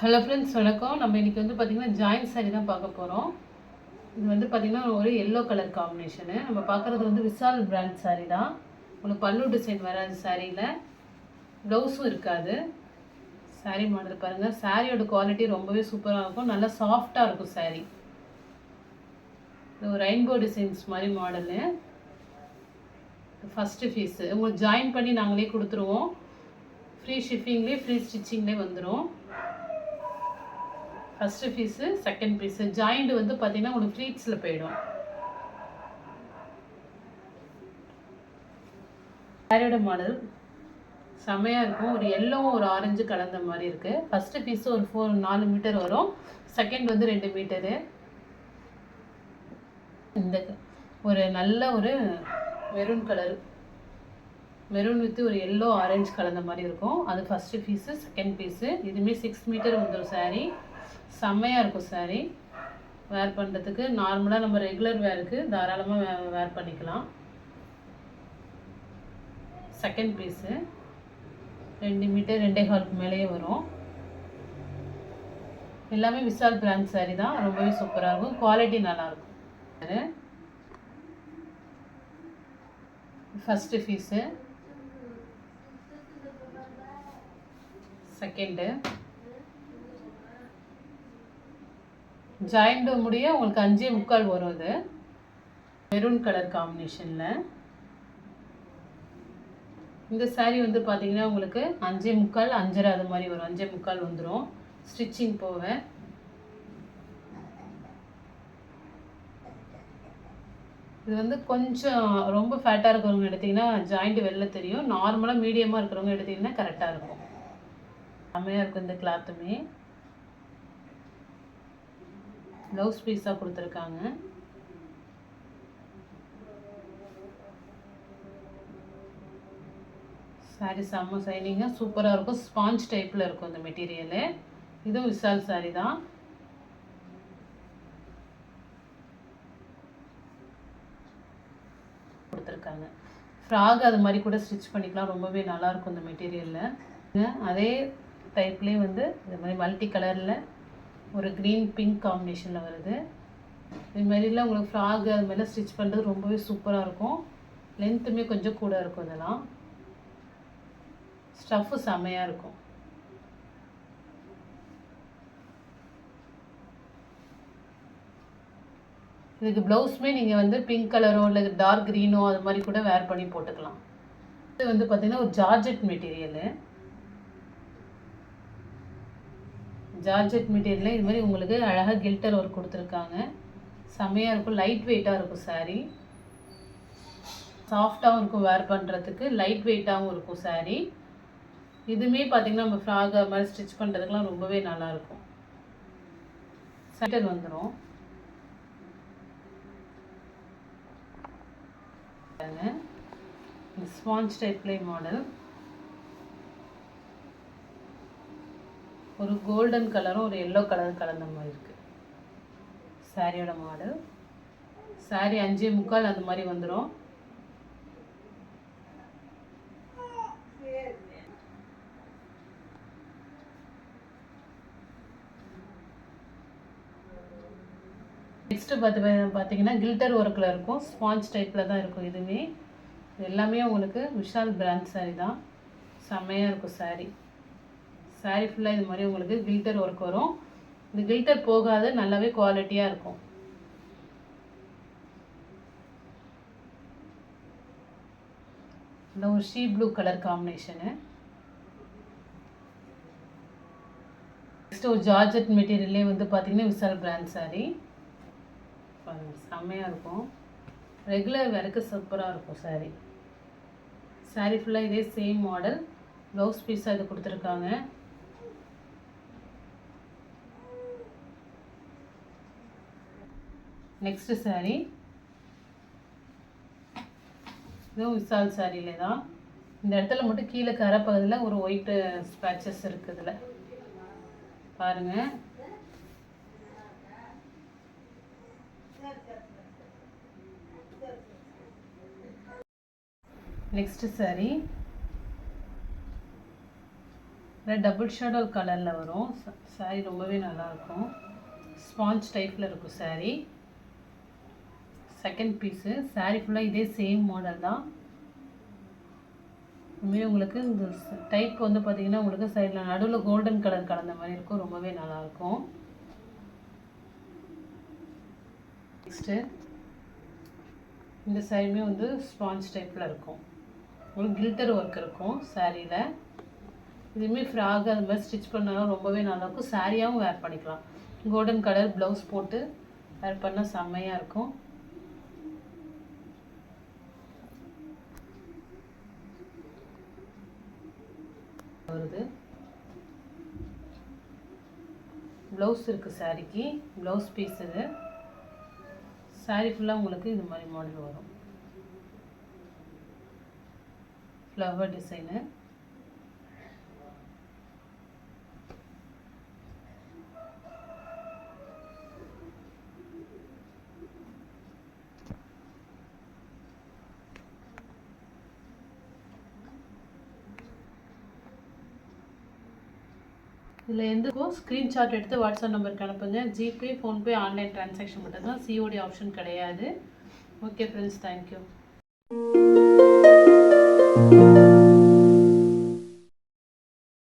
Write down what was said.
Hello friends, வணக்கம். நம்ம இன்றைக்கி வந்து பார்த்திங்கன்னா ஜாயின்ட் சாரீ தான் பார்க்க போகிறோம். இது வந்து பார்த்திங்கன்னா ஒரு எல்லோ கலர் காம்பினேஷனு. நம்ம பார்க்குறது வந்து விசால் பிராண்ட் சாரீ தான். உங்களுக்கு பல்லு டிசைன் வராது சாரியில், ப்ளவுஸும் இருக்காது. சாரீ மாடல் பாருங்கள். சாரியோட குவாலிட்டி ரொம்பவே சூப்பராக இருக்கும், நல்லா சாஃப்டாக இருக்கும் சாரீ. இது ஒரு ரெயின்போ டிசைன்ஸ் மாதிரி மாடலு. ஃபஸ்ட்டு பீஸு உங்களுக்கு ஜாயின் பண்ணி நாங்களே கொடுத்துருவோம். ஃப்ரீ ஷிப்பிங்லேயே ஃப்ரீ ஸ்டிச்சிங்லேயே வந்துடும். First piece, second piece. Joint வந்து பார்த்தீங்கன்னா உங்களுக்கு ஃப்ளீட்ஸில் போயிடும். சாரியோட மாடல் செம்மையாக இருக்கும். ஒரு எல்லோவும் ஒரு ஆரஞ்சு கலந்த மாதிரி இருக்குது. ஃபஸ்ட்டு பீஸு ஒரு 4 மீட்டர் வரும். செகண்ட் வந்து 2 மீட்டரு. இந்த ஒரு நல்ல ஒரு மெரூன் கலர், மெரூன் வித்து ஒரு எல்லோ ஆரஞ்சு கலந்த மாதிரி இருக்கும். அது ஃபஸ்ட்டு பீஸு. செகண்ட் பீஸு இதுவுமே 6 மீட்டர் வந்துடும் சாரீ. செம்மையாக இருக்கும் சாரீ. வேர் பண்ணுறதுக்கு நார்மலாக நம்ம ரெகுலர் வேருக்கு தாராளமாக வேர் பண்ணிக்கலாம். செகண்ட் பீஸு 2 மீட்டர் 2.25 மேலேயே வரும். எல்லாமே விசால் பிராண்ட் சாரீ தான். ரொம்பவே சூப்பராக இருக்கும், குவாலிட்டி நல்லாயிருக்கும். ஃபஸ்ட்டு பீஸு, செகண்டு ஜாயிண்ட் முடிய உங்களுக்கு 5.25 வரும். இது மெரூன் கலர் காம்பினேஷனில். இந்த சாரீ வந்து பார்த்தீங்கன்னா உங்களுக்கு 5.25 5.5 அது மாதிரி வரும். 5.25 வந்துடும் ஸ்டிச்சிங் போக. இது வந்து கொஞ்சம் ரொம்ப ஃபேட்டாக இருக்கிறவங்க எடுத்திங்கன்னா ஜாயிண்ட் வெளில தெரியும். நார்மலாக மீடியமாக இருக்கிறவங்க எடுத்திங்கன்னா கரெக்டாக இருக்கும். செம்மையாக இருக்கும் இந்த கிளாத்துமே. ப்ளவுஸ் பீஸாக கொடுத்துருக்காங்க. சாரீ செம்ம சைனிங்காக சூப்பராக இருக்கும். ஸ்பாஞ்ச் டைப்பில் இருக்கும் இந்த மெட்டீரியலு. இதுவும் விசால் சாரீ தான். கொடுத்துருக்காங்க. ஃப்ராக் அது மாதிரி கூட ஸ்டிச் பண்ணிக்கலாம். ரொம்பவே நல்லாயிருக்கும் இந்த மெட்டீரியலில். அதே டைப்லேயே வந்து இது மாதிரி மல்டி கலரில் ஒரு க்ரீன் பிங்க் காம்பினேஷனில் வருது. இது மாதிரிலாம் உங்களுக்கு ஃப்ராக் அது மாதிரிலாம் ஸ்டிச் பண்ணுறது ரொம்பவே சூப்பராக இருக்கும். லென்த்துமே கொஞ்சம் கூட இருக்கும். இதெல்லாம் ஸ்டஃப்பு செம்மையாக இருக்கும். இதுக்கு ப்ளவுஸுமே நீங்கள் வந்து பிங்க் கலரோ இல்லை டார்க் க்ரீனோ அது மாதிரி கூட வேர் பண்ணி போட்டுக்கலாம். இது வந்து பார்த்திங்கன்னா ஒரு ஜார்ஜெட் மெட்டீரியலு. ஜார்ஜெட் மெட்டீரியலில் இது மாதிரி உங்களுக்கு அழகாக கில்டர் ஒர்க் கொடுத்துருக்காங்க. செம்மையாக இருக்கும். லைட் வெயிட்டாக இருக்கும் சாரீ. சாஃப்டாகவும் இருக்கும் வேர் பண்ணுறதுக்கு, லைட் வெயிட்டாகவும் இருக்கும் சாரீ. இதுவுமே பார்த்திங்கன்னா நம்ம ஃப்ராக் அது மாதிரி ஸ்டிச் பண்ணுறதுக்குலாம் ரொம்பவே நல்லாயிருக்கும். சென்டர் வந்துடும். ஸ்பாஞ்ச் டைப்லேயே மாடல். ஒரு கோல்டன் கலரும் ஒரு எல்லோ கலர் கலந்த மாதிரி இருக்குது சாரியோட மாடல். சாரீ 5.25 அந்த மாதிரி வந்துடும். நெக்ஸ்ட்டு பார்த்தீங்கன்னா கில்டர் ஒர்க்கில் இருக்கும். ஸ்பாஞ்ச் டைப்பில் தான் இருக்கும். இதுவுமே எல்லாமே உங்களுக்கு விஷால் பிராண்ட் சாரீ தான். செம்மையாக இருக்கும் சாரீ. சாரீ ஃபுல்லாக இது மாதிரி உங்களுக்கு கில்டர் ஒர்க் வரும். இந்த கில்டர் போகாது, நல்லாவே குவாலிட்டியாக இருக்கும். இந்த ஒரு she blue colour combination. Next ஒரு ஜார்ஜெட் மெட்டீரியல்லே வந்து பார்த்திங்கன்னா விசால் பிராண்ட் சாரீ. செம்மையாக இருக்கும். ரெகுலர் வேருக்கு சூப்பராக இருக்கும் சாரீ. சாரீ ஃபுல்லாக இதே சேம் மாடல். ப்ளவுஸ் பீஸாக இது கொடுத்துருக்காங்க. நெக்ஸ்ட்டு சாரீ இதுவும் விசால் சாரியிலே தான். இந்த இடத்துல மட்டும் கீழே கரை பகுதியில் ஒரு ஒயிட்டு ஸ்பேச்சஸ் இருக்குது. இதில் பாருங்கள். நெக்ஸ்ட்டு சாரீ டபுள் ஷேடோ கலரில் வரும். சாரீ ரொம்பவே நல்லாயிருக்கும். ஸ்பாஞ்ச் டைப்பில் இருக்கும் சாரீ. Second piece. சாரீ ஃபுல்லாக இதே சேம் மாடல் தான். இதுமாரி உங்களுக்கு இந்த டைப் வந்து பார்த்திங்கன்னா உங்களுக்கு சைடில் நடுவில் கோல்டன் கலர் கலந்த மாதிரி இருக்கும். ரொம்பவே நல்லாயிருக்கும். நெக்ஸ்ட்டு இந்த சைடுமே வந்து ஸ்பாஞ்ச் டைப்பில் இருக்கும். ஒரு கில்டர் ஒர்க் இருக்கும் சாரியில். இதுவுமே ஃப்ராக் அது மாதிரி ஸ்டிச் பண்ணாலும் ரொம்பவே நல்லாயிருக்கும். சாரியாகவும் வேர் பண்ணிக்கலாம். கோல்டன் கலர் ப்ளவுஸ் போட்டு வேர் பண்ணால் செம்மையாக இருக்கும். வருது ப்ளவுஸ் இருக்குது சாரிக்கு. ப்ளவுஸ் பீஸ் இது. சாரி ஃபுல்லாக உங்களுக்கு இந்த மாதிரி மாடல் வரும். Flower design. இதில் எந்தக்கோ ஸ்க்ரீன்ஷாட் எடுத்து வாட்ஸ்அப் நம்பருக்கு அனுப்புங்க. ஜிபே, ஃபோன்பே, ஆன்லைன் ட்ரான்சாக்ஷன் மட்டும் தான். சிஓடி ஆப்ஷன் கிடையாது. Okay friends, thank you.